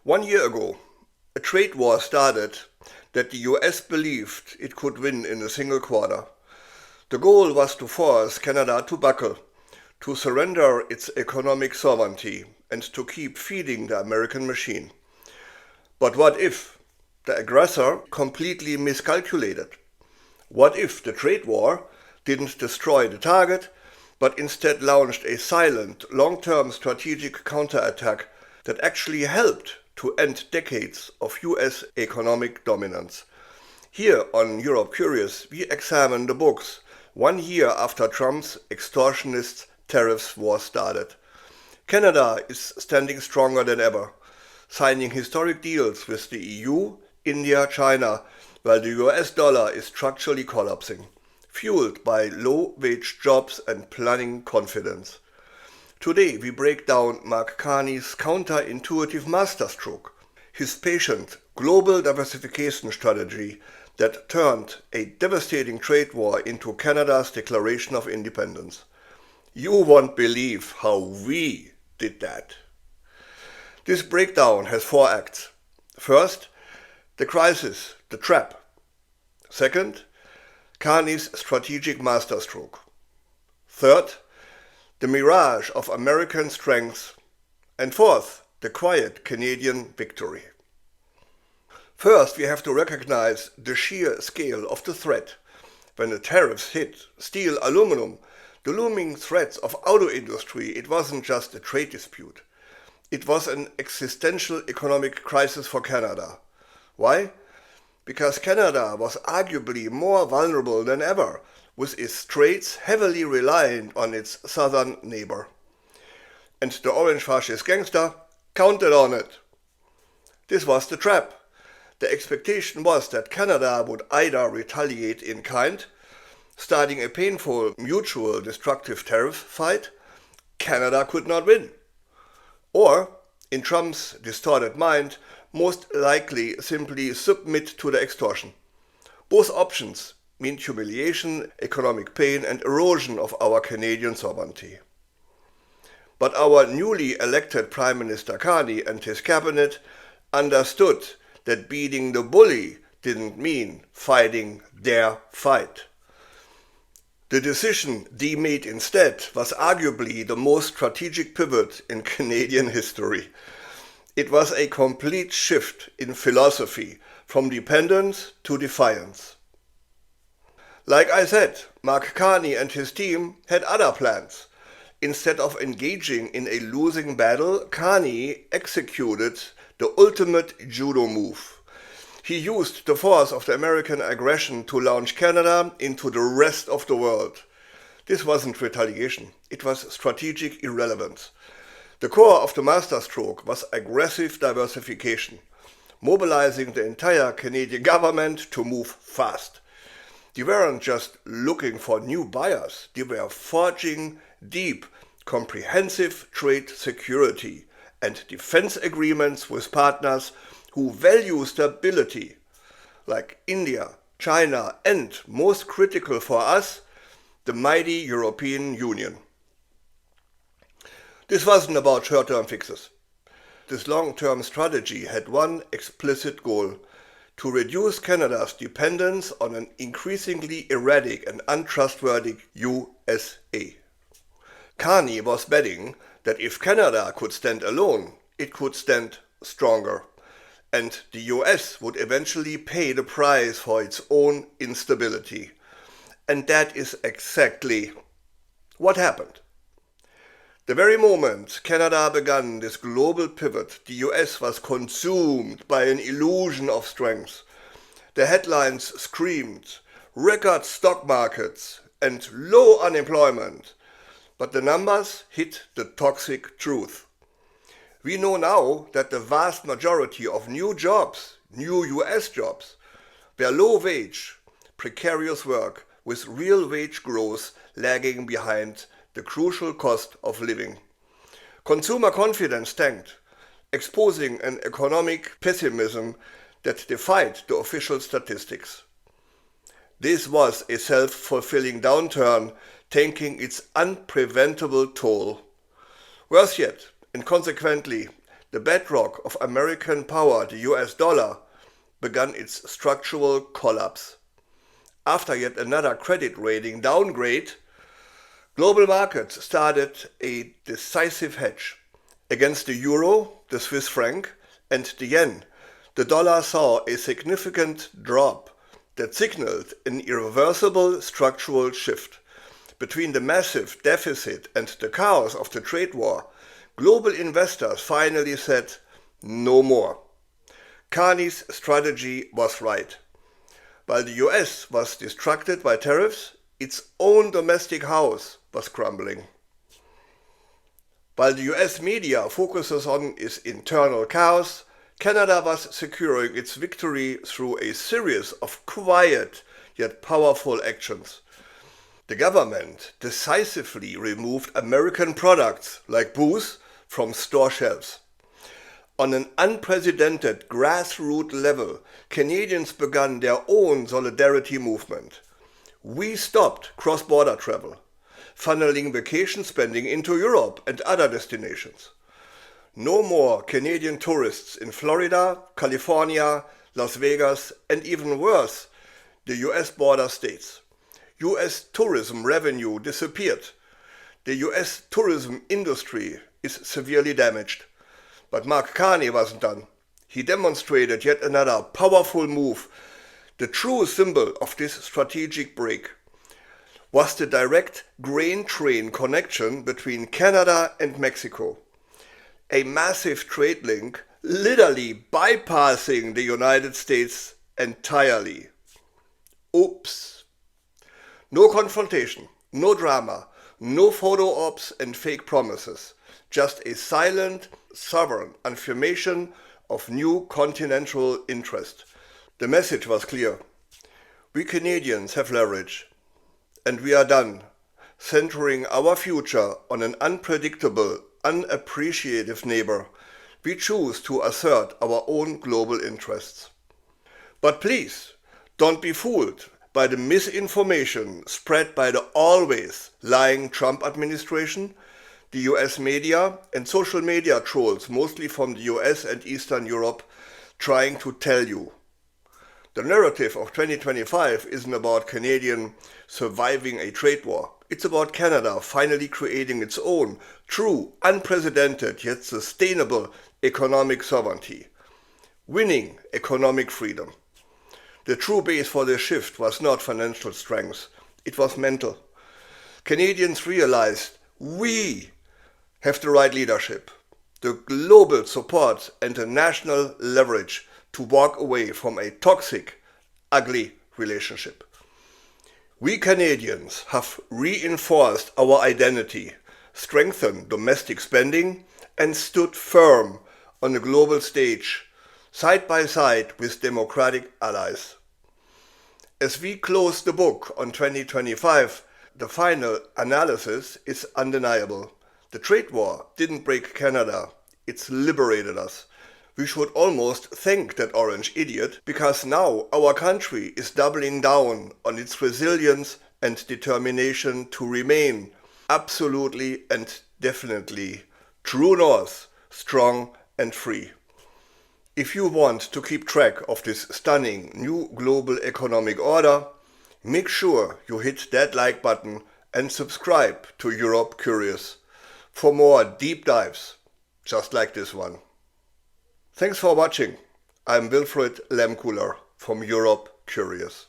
1 year ago, a trade war started that the US believed it could win in a single quarter. The goal was to force Canada to buckle, to surrender its economic sovereignty, and to keep feeding the American machine. But what if the aggressor completely miscalculated? What if the trade war didn't destroy the target, but instead launched a silent, long-term strategic counterattack that actually helped to end decades of US economic dominance? Here on Europe Curious, we examine the books 1 year after Trump's extortionist tariffs war started. Canada is standing stronger than ever, signing historic deals with the EU, India, China, while the US dollar is structurally collapsing, fueled by low-wage jobs and plunging confidence. Today we break down Mark Carney's counterintuitive masterstroke, his patient global diversification strategy that turned a devastating trade war into Canada's Declaration of Independence. You won't believe how we did that. This breakdown has 4 acts. First, the crisis, the trap. Second, Carney's strategic masterstroke. Third, the mirage of American strength. And fourth, the quiet Canadian victory. First, we have to recognize the sheer scale of the threat. When the tariffs hit steel, aluminum, the looming threats of auto industry, it wasn't just a trade dispute. It was an existential economic crisis for Canada. Why? Because Canada was arguably more vulnerable than ever, with its trades heavily reliant on its southern neighbor. And the orange fascist gangster counted on it. This was the trap. The expectation was that Canada would either retaliate in kind, starting a painful, mutual destructive tariff fight Canada could not win, or, in Trump's distorted mind, most likely simply submit to the extortion. Both options mean humiliation, economic pain, and erosion of our Canadian sovereignty. But our newly elected Prime Minister Carney and his cabinet understood that beating the bully didn't mean fighting their fight. The decision they made instead was arguably the most strategic pivot in Canadian history. It was a complete shift in philosophy, from dependence to defiance. Like I said, Mark Carney and his team had other plans. Instead of engaging in a losing battle, Carney executed the ultimate judo move. He used the force of the American aggression to launch Canada into the rest of the world. This wasn't retaliation, it was strategic irrelevance. The core of the masterstroke was aggressive diversification, mobilizing the entire Canadian government to move fast. They weren't just looking for new buyers, they were forging deep, comprehensive trade security and defense agreements with partners who value stability, like India, China, and, most critical for us, the mighty European Union. This wasn't about short-term fixes. This long-term strategy had one explicit goal: to reduce Canada's dependence on an increasingly erratic and untrustworthy USA. Carney was betting that if Canada could stand alone, it could stand stronger, and the US would eventually pay the price for its own instability. And that is exactly what happened. The very moment Canada began this global pivot, the US was consumed by an illusion of strength. The headlines screamed record stock markets and low unemployment, but the numbers hid the toxic truth. We know now that the vast majority of new jobs, new US jobs, were low wage, precarious work with real wage growth lagging behind the crucial cost of living. Consumer confidence tanked, exposing an economic pessimism that defied the official statistics. This was a self-fulfilling downturn, taking its unpreventable toll. Worse yet, and consequently, the bedrock of American power, the US dollar, began its structural collapse. After yet another credit rating downgrade, global markets started a decisive hedge. Against the euro, the Swiss franc, and the yen, the dollar saw a significant drop that signaled an irreversible structural shift. Between the massive deficit and the chaos of the trade war, global investors finally said, no more. Carney's strategy was right. While the US was distracted by tariffs, its own domestic house was crumbling. While the US media focuses on its internal chaos, Canada was securing its victory through a series of quiet yet powerful actions. The government decisively removed American products like booze from store shelves. On an unprecedented grassroots level, Canadians began their own solidarity movement. We stopped cross-border travel, funneling vacation spending into Europe and other destinations. No more Canadian tourists in Florida, California, Las Vegas, and even worse, the US border states. US tourism revenue disappeared. The US tourism industry is severely damaged. But Mark Carney wasn't done. He demonstrated yet another powerful move. The true symbol of this strategic break was the direct grain train connection between Canada and Mexico. A massive trade link literally bypassing the United States entirely. Oops. No confrontation, no drama, no photo ops and fake promises. Just a silent, sovereign affirmation of new continental interest. The message was clear. We Canadians have leverage, and we are done centering our future on an unpredictable, unappreciative neighbor. We choose to assert our own global interests. But please, don't be fooled by the misinformation spread by the always lying Trump administration, the US media, and social media trolls, mostly from the US and Eastern Europe, trying to tell you. The narrative of 2025 isn't about Canadians surviving a trade war. It's about Canada finally creating its own, true, unprecedented yet sustainable economic sovereignty. Winning economic freedom. The true base for this shift was not financial strength, it was mental. Canadians realized we have the right leadership, the global support and the national leverage to walk away from a toxic, ugly relationship. We Canadians have reinforced our identity, strengthened domestic spending, and stood firm on the global stage, side by side with democratic allies. As we close the book on 2025, the final analysis is undeniable. The trade war didn't break Canada, it's liberated us. We should almost thank that orange idiot, because now our country is doubling down on its resilience and determination to remain absolutely and definitely true north, strong and free. If you want to keep track of this stunning new global economic order, make sure you hit that like button and subscribe to Europe Curious for more deep dives just like this one. Thanks for watching. I'm Wilfried Lemkuler from Europe Curious.